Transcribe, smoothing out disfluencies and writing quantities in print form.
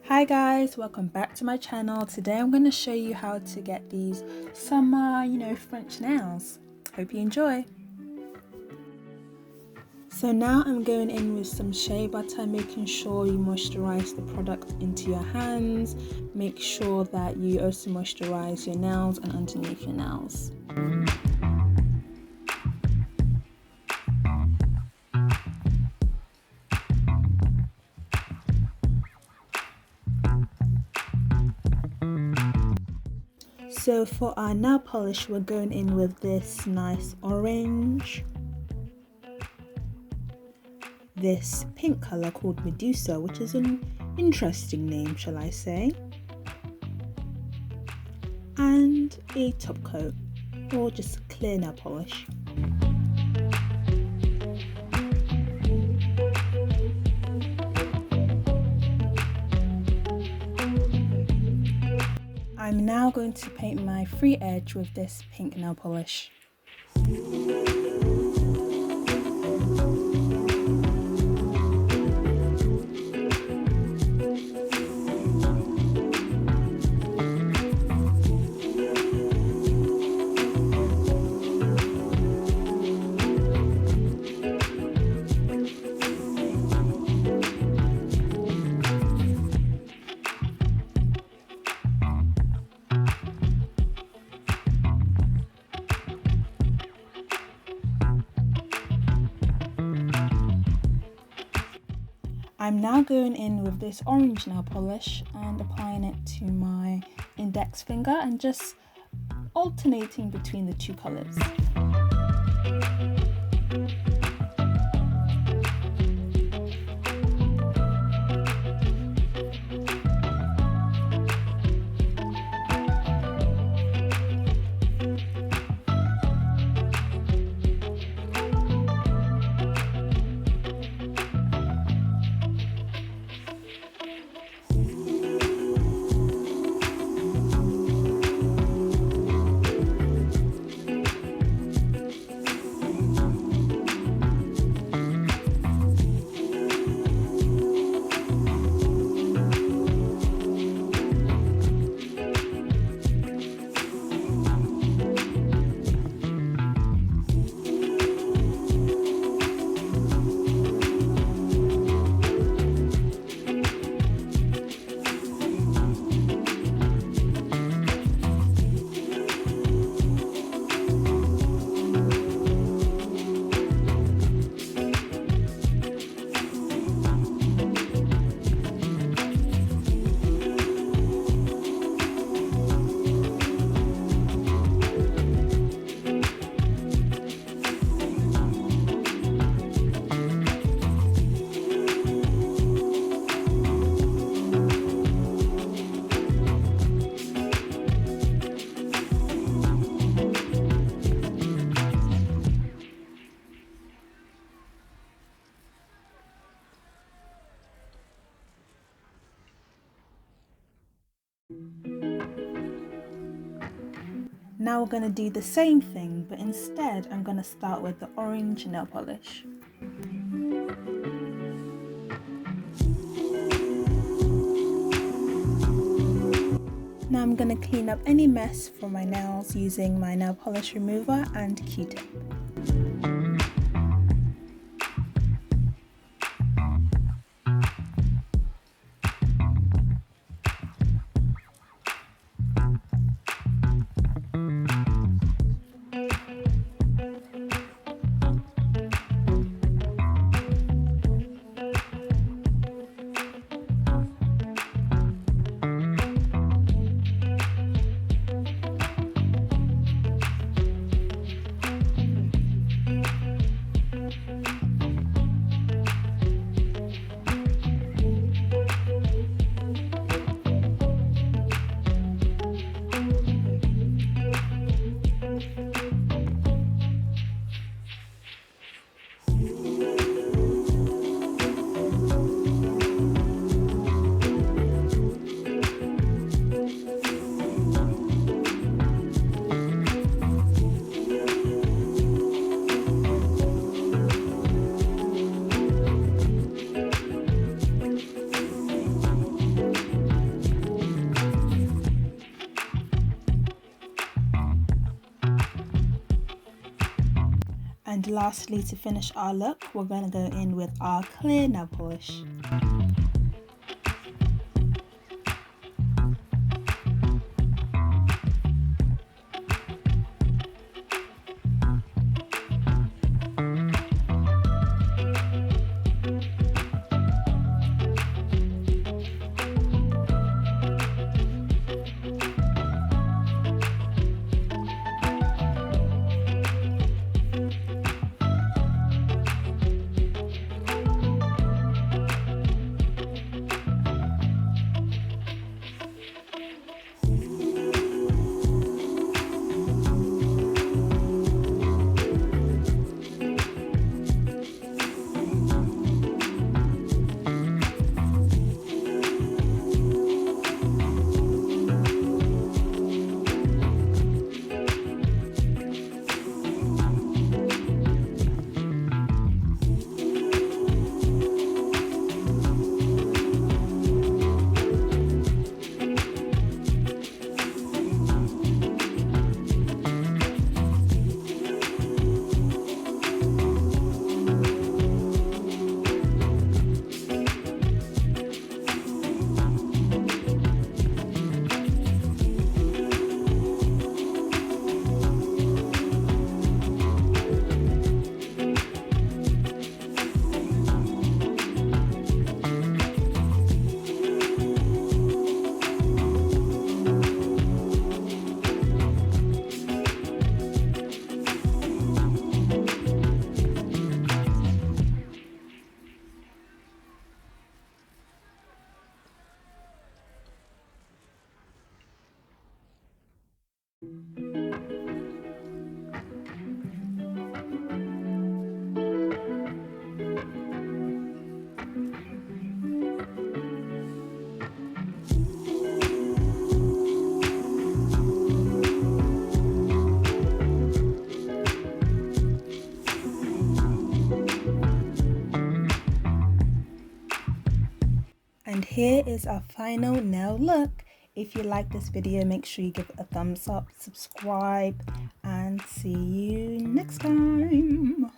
Hi guys, welcome back to my channel. Today I'm going to show you how to get these summer, French nails. Hope you enjoy. So now I'm going in with some shea butter, making sure you moisturize the product into your hands. Make sure that you also moisturize your nails and underneath your nails. So for our nail polish, we're going in with this nice orange, this pink color called Medusa, which is an interesting name, shall I say, and a top coat or just clear nail polish. I'm now going to paint my free edge with this pink nail polish. I'm now going in with this orange nail polish and applying it to my index finger and just alternating between the two colors. Now we're going to do the same thing, but instead I'm going to start with the orange nail polish. Now I'm going to clean up any mess from my nails using my nail polish remover and Q-tip. And lastly, to finish our look, we're going to go in with our clear nail polish. And here is our final nail look. If you like this video, make sure you give it a thumbs up, subscribe, and see you next time.